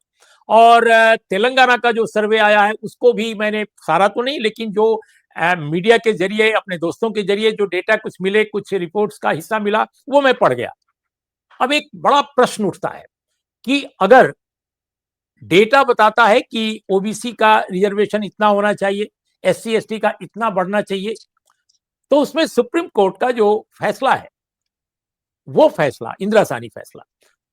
और तेलंगाना का जो सर्वे आया है उसको भी मैंने, सारा तो नहीं, लेकिन जो मीडिया के जरिए, अपने दोस्तों के जरिए जो डेटा कुछ मिले, कुछ रिपोर्ट्स का हिस्सा मिला, वो मैं पढ़ गया। अब एक बड़ा प्रश्न उठता है कि अगर डेटा बताता है कि ओबीसी का रिजर्वेशन इतना होना चाहिए, एससी एसटी का इतना बढ़ना चाहिए, तो उसमें सुप्रीम कोर्ट का जो फैसला है, वो फैसला, इंदिरासानी फैसला,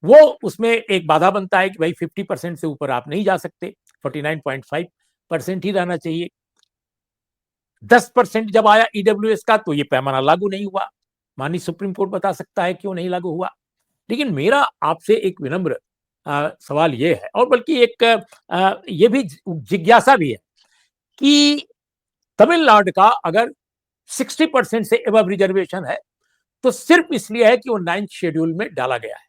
वो उसमें एक बाधा बनता है कि भाई 50% से ऊपर आप नहीं जा सकते, 49.5% ही रहना चाहिए। 10% जब आया ईडब्ल्यूएस का, तो ये पैमाना लागू नहीं हुआ। माननीय सुप्रीम कोर्ट बता सकता है क्यों नहीं लागू हुआ। लेकिन मेरा आपसे एक विनम्र सवाल ये है, और बल्कि एक ये भी जिज्ञासा भी है कि तमिलनाडु का अगर 60% से एबव रिजर्वेशन है, तो सिर्फ इसलिए है कि वो 9th शेड्यूल में डाला गया है,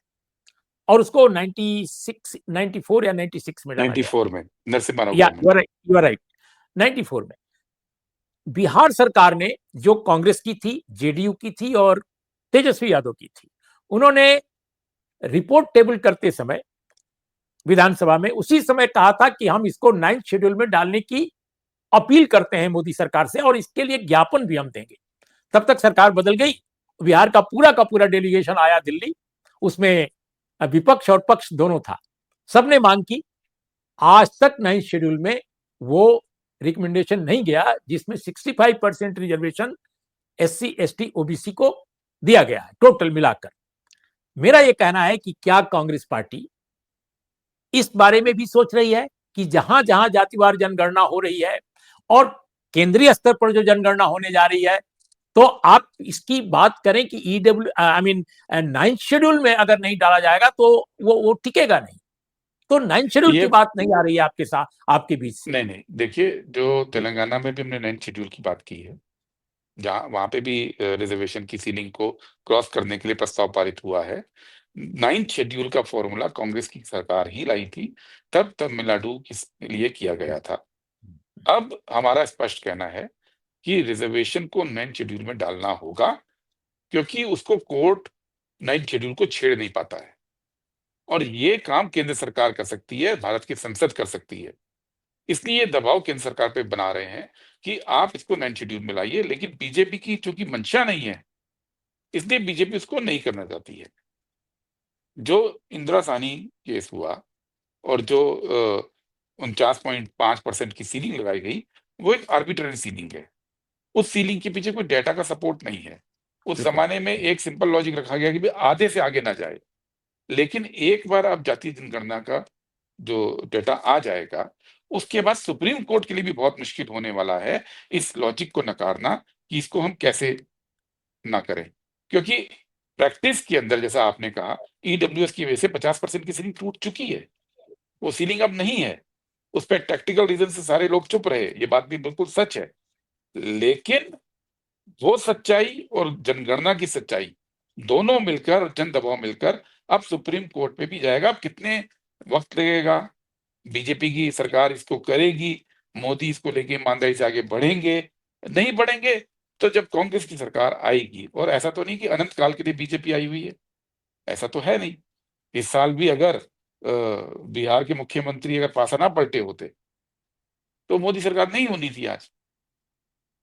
और उसको 94 या 96 में डाला गया 94 में नरसिम्हा राव है, या गवर्नमेंट। यू आर राइट, 94 में। बिहार सरकार ने, जो कांग्रेस की थी, जेडीयू की थी और तेजस्वी यादव की थी, उन्होंने रिपोर्ट टेबल करते समय विधानसभा में उसी समय कहा था कि हम इसको 9th शेड्यूल में डालने की अपील करते हैं मोदी सरकार से, और इसके लिए ज्ञापन भी हम देंगे। तब तक सरकार बदल गई, बिहार का पूरा डेलीगेशन आया दिल्ली, उसमें विपक्ष और पक्ष दोनों था। सबने मांग की। आज तक 9th शेड्यूल में वो रिकमेंडेशन नहीं गया जिसमें 65% रिजर्वेशन एससी एसटी ओबीसी को दिया गया है, टोटल मिलाकर। मेरा यह कहना है कि क्या कांग्रेस पार्टी इस बारे में भी सोच रही है कि जहां जहां जातिवार जनगणना हो रही है और केंद्रीय स्तर पर जो जनगणना होने जा रही है, तो आप इसकी बात करें कि EW I mean 9th schedule में अगर नहीं डाला जाएगा तो वो टिकेगा नहीं। तो 9th शेड्यूल ये की बात नहीं आ रही है आपके साथ, आपके बीच से। नहीं नहीं, देखिए जो तेलंगाना में भी हमने 9th शेड्यूल की बात की है, जहाँ वहां पे भी रिजर्वेशन की सीलिंग को क्रॉस करने के लिए प्रस्ताव पारित हुआ है। 9th शेड्यूल का फॉर्मूला कांग्रेस की सरकार ही लाई थी, तब तमिलनाडु के लिए किया गया था। अब हमारा स्पष्ट कहना है कि रिजर्वेशन को 9th शेड्यूल में डालना होगा, क्योंकि उसको कोर्ट 9th शेड्यूल को छेड़ नहीं पाता है, और ये काम केंद्र सरकार कर सकती है, भारत की संसद कर सकती है। इसलिए दबाव केंद्र सरकार पे बना रहे हैं कि आप इसको 9th शेड्यूल में लाइए, लेकिन बीजेपी की चूंकि मंशा नहीं है, इसलिए बीजेपी उसको नहीं करना चाहती है। जो इंदिरा साहनी केस हुआ और जो 49.5% की सीलिंग लगाई गई, वो एक आर्बिट्ररी सीलिंग है। उस सीलिंग के पीछे कोई डेटा का सपोर्ट नहीं है। उस बिल्कुल। जमाने में एक सिंपल लॉजिक रखा गया कि भाई आधे से आगे ना जाए। लेकिन एक बार आप जातीय जनगणना का जो डेटा आ जाएगा, उसके बाद सुप्रीम कोर्ट के लिए भी बहुत मुश्किल होने वाला है इस लॉजिक को नकारना कि इसको हम कैसे ना करें। क्योंकि प्रैक्टिस के अंदर, जैसा आपने कहा, ईडब्ल्यूएस की वजह से 50% की सीलिंग टूट चुकी है। वो सीलिंग अब नहीं है। उस पर टैक्टिकल रीजन से सारे लोग चुप रहे, ये बात भी बिल्कुल सच है। लेकिन वो सच्चाई और जनगणना की सच्चाई दोनों मिलकर, जन दबाव मिलकर अब सुप्रीम कोर्ट पे भी जाएगा। अब कितने वक्त लगेगा, बीजेपी की सरकार इसको करेगी, मोदी इसको लेके ईमानदारी से आगे बढ़ेंगे, नहीं बढ़ेंगे तो जब कांग्रेस की सरकार आएगी। और ऐसा तो नहीं कि अनंत काल के लिए बीजेपी आई हुई है, ऐसा तो है नहीं। इस साल भी अगर बिहार के मुख्यमंत्री अगर पासा ना पलटे होते तो मोदी सरकार नहीं होनी थी आज।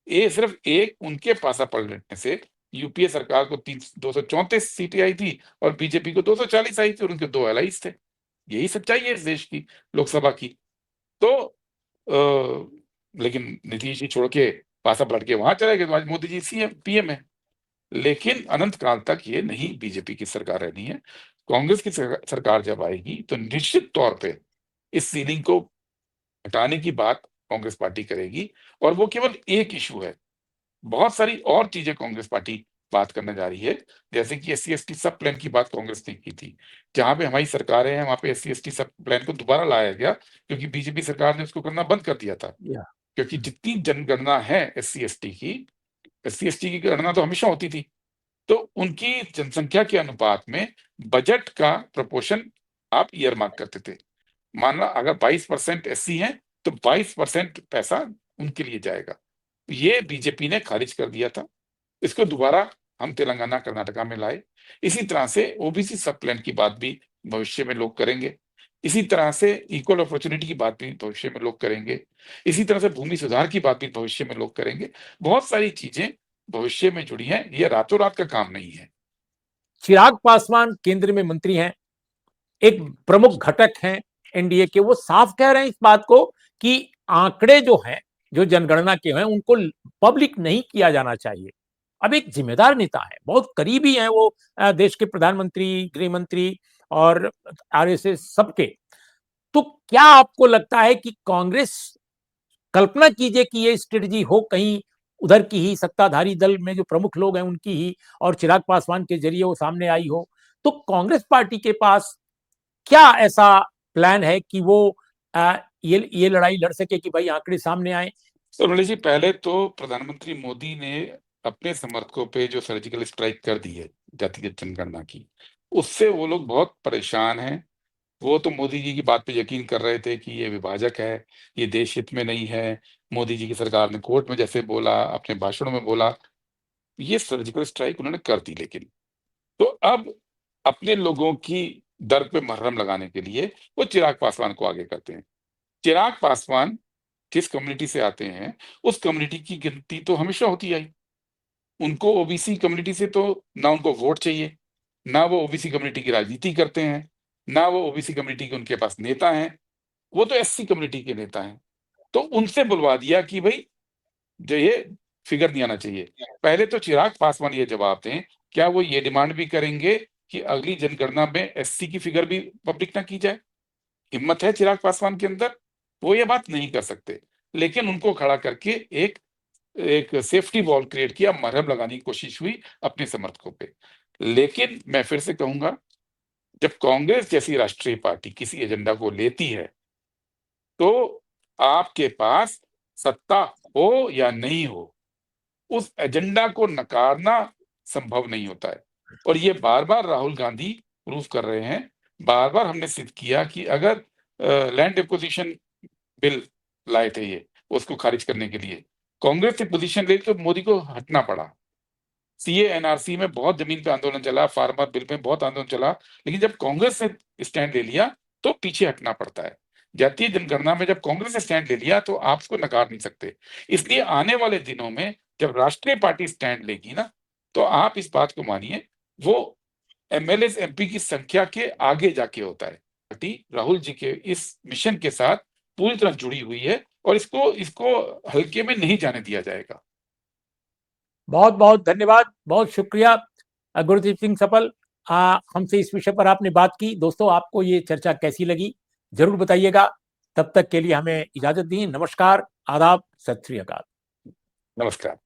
ये सिर्फ एक उनके पासा पलटने से यूपीए सरकार को 234 सीटें आई थी और बीजेपी को 240 आई थी, और उनके दो एलाइज थे। यही सच्चाई है इस देश की लोकसभा की। तो लेकिन नीतीश जी छोड़ के पासा पलट के वहां चले गए, तो आज मोदी जी सीएम पीएम है। लेकिन अनंत काल तक ये नहीं बीजेपी की सरकार रहनी है। कांग्रेस की सरकार जब आएगी तो निश्चित तौर पे इस सीलिंग को हटाने की बात कांग्रेस पार्टी करेगी। और वो केवल एक इशू है, बहुत सारी और चीजें कांग्रेस पार्टी बात करने जा रही है। जैसे कि एससी एसटी सब प्लान की बात कांग्रेस ने की थी, जहां पे हमारी सरकारें हैं वहां पे एससी एसटी सब प्लान को दोबारा लाया गया, क्योंकि बीजेपी सरकार ने उसको करना बंद कर दिया था। क्योंकि जितनी जनगणना है एससी एसटी की गणना तो हमेशा होती थी, तो उनकी जनसंख्या के अनुपात में बजट का प्रोपोर्शन आप ईयर मार्क करते थे। मान लो अगर 22% एससी हैं तो 22% पैसा उनके लिए जाएगा। ये बीजेपी ने खारिज कर दिया था, इसको दोबारा हम तेलंगाना कर्नाटका में लाए। इसी तरह से ओबीसी सब प्लान की बात भी भविष्य में लोग करेंगे। इसी तरह से इक्वल अपॉर्चुनिटी की बात भी भविष्य में लोग करेंगे। इसी तरह से भूमि सुधार की बात भी भविष्य में लोग करेंगे। बहुत सारी चीजें भविष्य में जुड़ी हैं, ये रातों रात का काम नहीं है। चिराग पासवान केंद्र में मंत्री हैं, एक प्रमुख घटक हैं एनडीए के, वो साफ कह रहे हैं इस बात को कि आंकड़े जो हैं, जो जनगणना के हैं, उनको पब्लिक नहीं किया जाना चाहिए। अब एक जिम्मेदार नेता है, बहुत करीबी हैं वो देश के प्रधानमंत्री, गृह मंत्री और आरएसएस सबके। तो क्या आपको लगता है कि कांग्रेस, कल्पना कीजिए कि ये स्ट्रेटजी हो कहीं उधर की ही सत्ताधारी दल में जो प्रमुख लोग हैं उनकी ही, और चिराग पासवान के जरिए वो सामने आई हो, तो कांग्रेस पार्टी के पास क्या ऐसा प्लान है कि वो ये लड़ाई लड़ सके कि भाई आंकड़े सामने आए? तो रमणीश जी, पहले तो प्रधानमंत्री मोदी ने अपने समर्थकों पे जो सर्जिकल स्ट्राइक कर दी है जातिगत जनगणना की, उससे वो लोग बहुत परेशान हैं। वो तो मोदी जी की बात पे यकीन कर रहे थे कि ये विभाजक है, ये देश हित में नहीं है। मोदी जी की सरकार ने कोर्ट में जैसे बोला, अपने भाषणों में बोला, ये सर्जिकल स्ट्राइक उन्होंने कर दी। लेकिन तो अब अपने लोगों की दर्द पे मरहम लगाने के लिए वो चिराग पासवान को आगे करते हैं। चिराग पासवान जिस कम्युनिटी से आते हैं, उस कम्युनिटी की गिनती तो हमेशा होती आई। उनको ओबीसी कम्युनिटी से तो ना उनको वोट चाहिए, ना वो ओबीसी कम्युनिटी की राजनीति करते हैं, ना वो ओबीसी कम्युनिटी के उनके पास नेता हैं। वो तो एससी कम्युनिटी के नेता हैं। तो उनसे बुलवा दिया कि भाई जो ये फिगर नहीं आना चाहिए। पहले तो चिराग पासवान ये जवाब दें, क्या वो ये डिमांड भी करेंगे कि अगली जनगणना में एससी की फिगर भी पब्लिक ना की जाए? हिम्मत है चिराग पासवान के अंदर? वो ये बात नहीं कर सकते। लेकिन उनको खड़ा करके एक एक सेफ्टी वॉल क्रिएट किया, मरहम लगाने की कोशिश हुई अपने समर्थकों पे। लेकिन मैं फिर से कहूंगा, जब कांग्रेस जैसी राष्ट्रीय पार्टी किसी एजेंडा को लेती है, तो आपके पास सत्ता हो या नहीं हो, उस एजेंडा को नकारना संभव नहीं होता है। और ये बार-बार राहुल गांधी प्रूव कर रहे हैं। बार-बार हमने सिद्ध किया कि अगर लैंड एक्विजिशन बिल लाए थे ये, उसको खारिज करने के लिए कांग्रेस ने पोजीशन ली तो मोदी को हटना पड़ा। सीए एनआरसी में बहुत जमीन पे आंदोलन चला, फार्मर बिल में बहुत आंदोलन चला, लेकिन जब कांग्रेस ने स्टैंड ले लिया तो पीछे हटना पड़ता है। जातीय जनगणना में जब कांग्रेस ने स्टैंड ले लिया तो आप उसको नकार नहीं सकते। इसलिए आने वाले दिनों में जब राष्ट्रीय पार्टी स्टैंड लेगी ना, तो आप इस बात को मानिए, वो एमएलए एमपी की संख्या के आगे जाके होता है। पार्टी राहुल जी के इस मिशन के साथ पूरी तरह जुड़ी हुई है और इसको इसको हल्के में नहीं जाने दिया जाएगा। बहुत बहुत धन्यवाद, बहुत शुक्रिया गुरदीप सिंह सफल, हमसे इस विषय पर आपने बात की। दोस्तों, आपको ये चर्चा कैसी लगी जरूर बताइएगा। तब तक के लिए हमें इजाजत दी। नमस्कार, आदाब, सत श्री अकाल। नमस्कार।